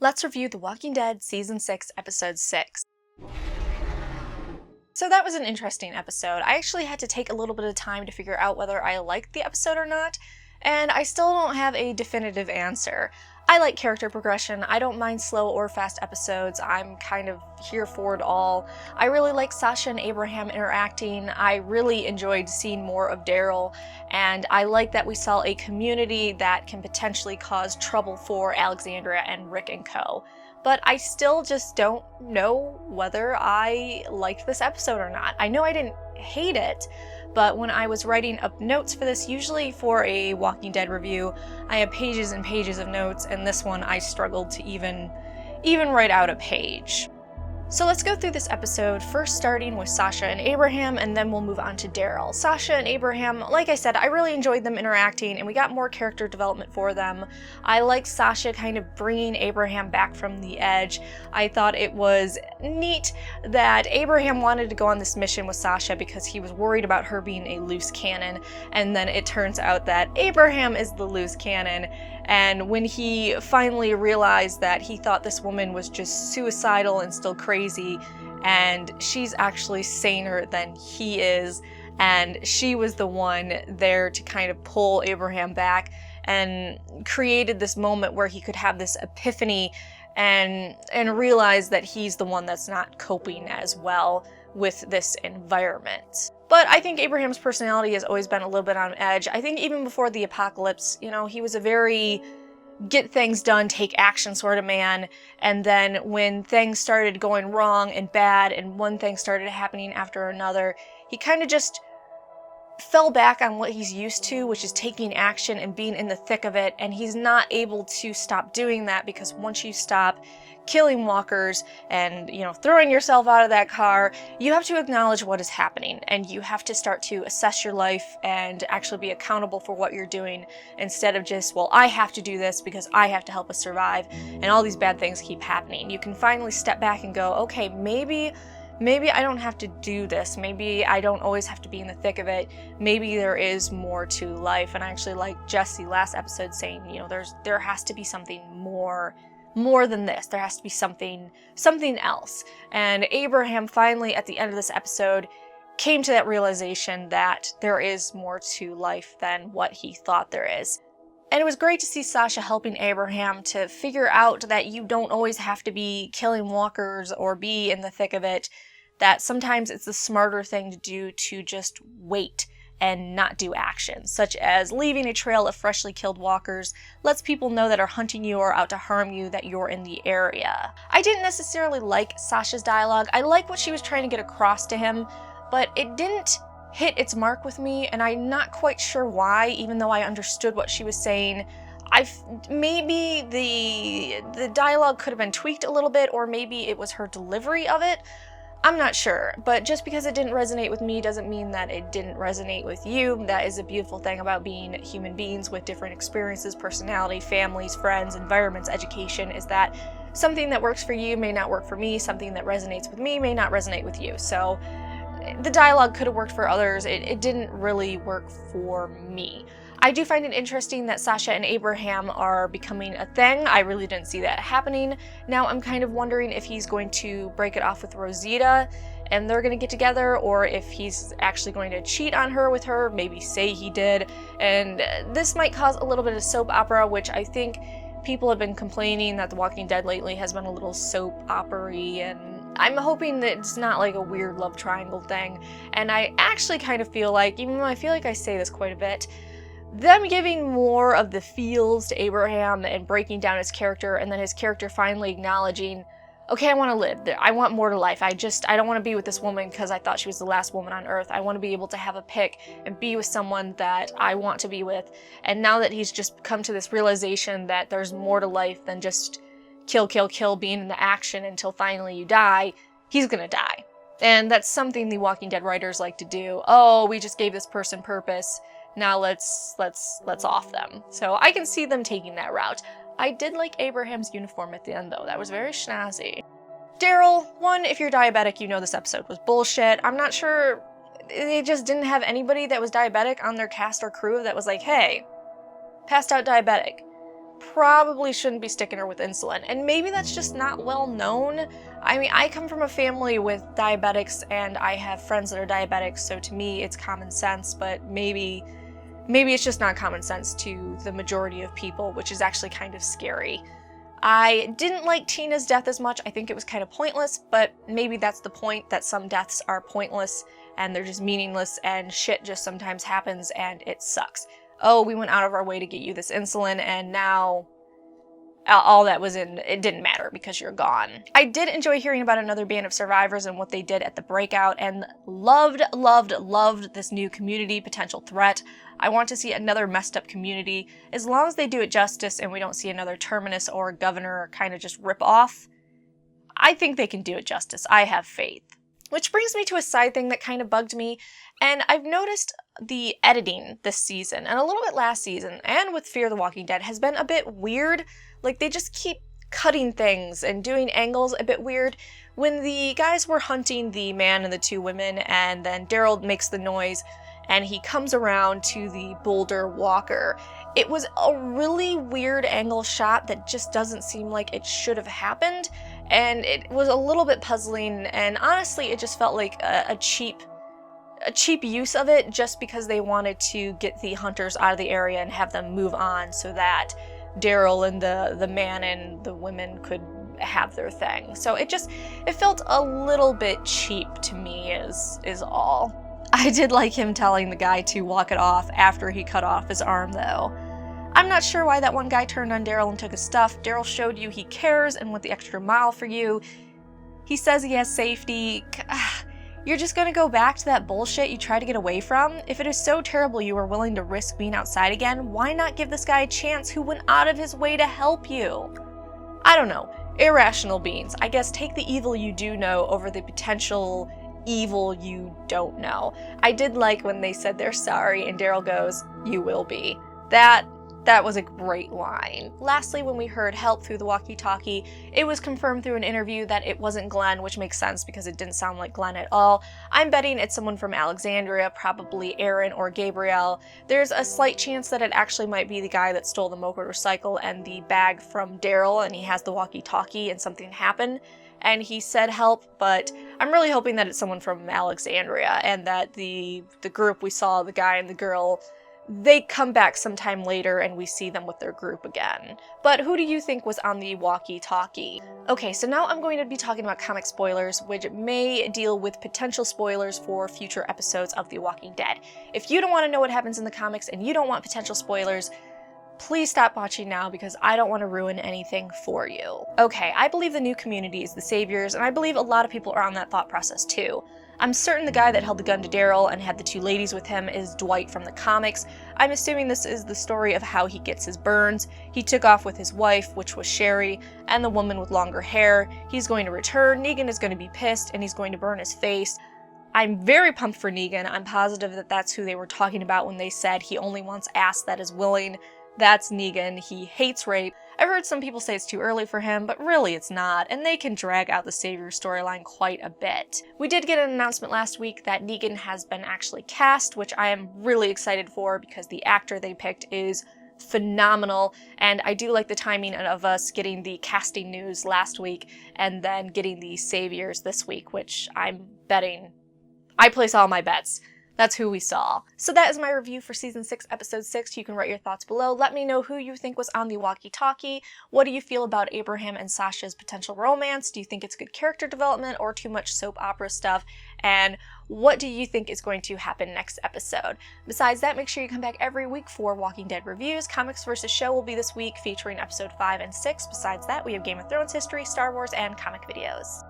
Let's review The Walking Dead Season 6, Episode 6. So that was an interesting episode. I actually had to take a little bit of time to figure out whether I liked the episode or not, and I still don't have a definitive answer. I like character progression. I don't mind slow or fast episodes. I'm kind of here for it all. I really like Sasha and Abraham interacting. I really enjoyed seeing more of Daryl, and I like that we saw a community that can potentially cause trouble for Alexandria and Rick and co. But I still just don't know whether I liked this episode or not. I know I didn't hate it, but when I was writing up notes for this, usually for a Walking Dead review, I have pages and pages of notes, and this one I struggled to even write out a page. So let's go through this episode, first starting with Sasha and Abraham, and then we'll move on to Daryl. Sasha and Abraham, like I said, I really enjoyed them interacting, and we got more character development for them. I liked Sasha kind of bringing Abraham back from the edge. I thought it was neat that Abraham wanted to go on this mission with Sasha because he was worried about her being a loose cannon, and then it turns out that Abraham is the loose cannon. And when he finally realized that he thought this woman was just suicidal and still crazy, and she's actually saner than he is, and she was the one there to kind of pull Abraham back and created this moment where he could have this epiphany and realize that he's the one that's not coping as well with this environment. But I think Abraham's personality has always been a little bit on edge. I think even before the apocalypse, he was a very get things done, take action sort of man. And then when things started going wrong and bad, and one thing started happening after another, he kind of just fell back on what he's used to, which is taking action and being in the thick of it. And he's not able to stop doing that, because once you stop killing walkers and, throwing yourself out of that car, you have to acknowledge what is happening, and you have to start to assess your life and actually be accountable for what you're doing, instead of just, well, I have to do this because I have to help us survive, and all these bad things keep happening. You can finally step back and go, okay, maybe I don't have to do this. Maybe I don't always have to be in the thick of it. Maybe there is more to life. And I actually like Jesse last episode saying, there has to be something more than this. There has to be something else. And Abraham finally, at the end of this episode, came to that realization that there is more to life than what he thought there is. And it was great to see Sasha helping Abraham to figure out that you don't always have to be killing walkers or be in the thick of it, that sometimes it's the smarter thing to do to just wait and not do action, such as leaving a trail of freshly killed walkers lets people know that are hunting you or out to harm you that you're in the area. I didn't necessarily like Sasha's dialogue. I like what she was trying to get across to him, but it didn't hit its mark with me, and I'm not quite sure why, even though I understood what she was saying. Maybe the dialogue could have been tweaked a little bit, or maybe it was her delivery of it. I'm not sure, but just because it didn't resonate with me doesn't mean that it didn't resonate with you. That is a beautiful thing about being human beings with different experiences, personality, families, friends, environments, education, is that something that works for you may not work for me, something that resonates with me may not resonate with you. So the dialogue could have worked for others. It didn't really work for me. I do find it interesting that Sasha and Abraham are becoming a thing. I really didn't see that happening. Now I'm kind of wondering if he's going to break it off with Rosita and they're going to get together, or if he's actually going to cheat on her with her, maybe say he did. And this might cause a little bit of soap opera, which I think people have been complaining that The Walking Dead lately has been a little soap opera-y, and I'm hoping that it's not like a weird love triangle thing. And I actually kind of feel like, even though I feel like I say this quite a bit, them giving more of the feels to Abraham and breaking down his character, and then his character finally acknowledging, okay, I want to live. I want more to life. I don't want to be with this woman because I thought she was the last woman on earth. I want to be able to have a pick and be with someone that I want to be with. And now that he's just come to this realization that there's more to life than just kill, kill, kill, being in the action until finally you die, he's gonna die. And that's something the Walking Dead writers like to do. Oh, we just gave this person purpose. Now let's off them. So I can see them taking that route. I did like Abraham's uniform at the end though. That was very snazzy. Daryl, one, if you're diabetic, you know this episode was bullshit. I'm not sure, they just didn't have anybody that was diabetic on their cast or crew that was like, hey, passed out diabetic. probably shouldn't be sticking her with insulin. And maybe that's just not well known. I mean, I come from a family with diabetics and I have friends that are diabetics, so to me it's common sense, but maybe it's just not common sense to the majority of people, which is actually kind of scary. I didn't like Tina's death as much. I think it was kind of pointless, but maybe that's the point, that some deaths are pointless and they're just meaningless and shit just sometimes happens and it sucks. Oh, we went out of our way to get you this insulin and now all that was in, it didn't matter because you're gone. I did enjoy hearing about another band of survivors and what they did at the breakout, and loved this new community potential threat. I want to see another messed up community. As long as they do it justice and we don't see another Terminus or Governor kind of just rip off, I think they can do it justice. I have faith. Which brings me to a side thing that kind of bugged me, and I've noticed the editing this season, and a little bit last season, and with Fear the Walking Dead, has been a bit weird. Like, they just keep cutting things and doing angles a bit weird. When the guys were hunting the man and the two women, and then Daryl makes the noise, and he comes around to the boulder walker, it was a really weird angle shot that just doesn't seem like it should have happened, and it was a little bit puzzling, and honestly it just felt like a cheap use of it, just because they wanted to get the hunters out of the area and have them move on so that Daryl and the man and the women could have their thing. So it felt a little bit cheap to me is all. I did like him telling the guy to walk it off after he cut off his arm though. I'm not sure why that one guy turned on Daryl and took his stuff. Daryl showed you he cares and went the extra mile for you. He says he has safety. You're just gonna go back to that bullshit you tried to get away from? If it is so terrible you are willing to risk being outside again, why not give this guy a chance who went out of his way to help you? I don't know. Irrational beings. I guess take the evil you do know over the potential evil you don't know. I did like when they said they're sorry and Daryl goes, "You will be." That was a great line. Lastly, when we heard help through the walkie-talkie, it was confirmed through an interview that it wasn't Glenn, which makes sense because it didn't sound like Glenn at all. I'm betting it's someone from Alexandria, probably Aaron or Gabriel. There's a slight chance that it actually might be the guy that stole the motorcycle and the bag from Daryl, and he has the walkie-talkie and something happened, and he said help, but I'm really hoping that it's someone from Alexandria and that the group we saw, the guy and the girl, they come back sometime later and we see them with their group again. But who do you think was on the walkie-talkie? Okay, so now I'm going to be talking about comic spoilers, which may deal with potential spoilers for future episodes of The Walking Dead. If you don't want to know what happens in the comics and you don't want potential spoilers, please stop watching now because I don't want to ruin anything for you. Okay, I believe the new community is the saviors, and I believe a lot of people are on that thought process too. I'm certain the guy that held the gun to Daryl and had the two ladies with him is Dwight from the comics. I'm assuming this is the story of how he gets his burns. He took off with his wife, which was Sherry, and the woman with longer hair. He's going to return, Negan is going to be pissed, and he's going to burn his face. I'm very pumped for Negan. I'm positive that that's who they were talking about when they said he only wants ass that is willing. That's Negan. He hates rape. I've heard some people say it's too early for him, but really it's not, and they can drag out the Savior storyline quite a bit. We did get an announcement last week that Negan has been actually cast, which I am really excited for because the actor they picked is phenomenal, and I do like the timing of us getting the casting news last week and then getting the Saviors this week, which I'm betting. I place all my bets. That's who we saw. So that is my review for Season 6, Episode 6. You can write your thoughts below. Let me know who you think was on the walkie-talkie. What do you feel about Abraham and Sasha's potential romance? Do you think it's good character development or too much soap opera stuff? And what do you think is going to happen next episode? Besides that, make sure you come back every week for Walking Dead reviews. Comics vs. Show will be this week featuring Episode 5 and 6. Besides that, we have Game of Thrones history, Star Wars, and comic videos.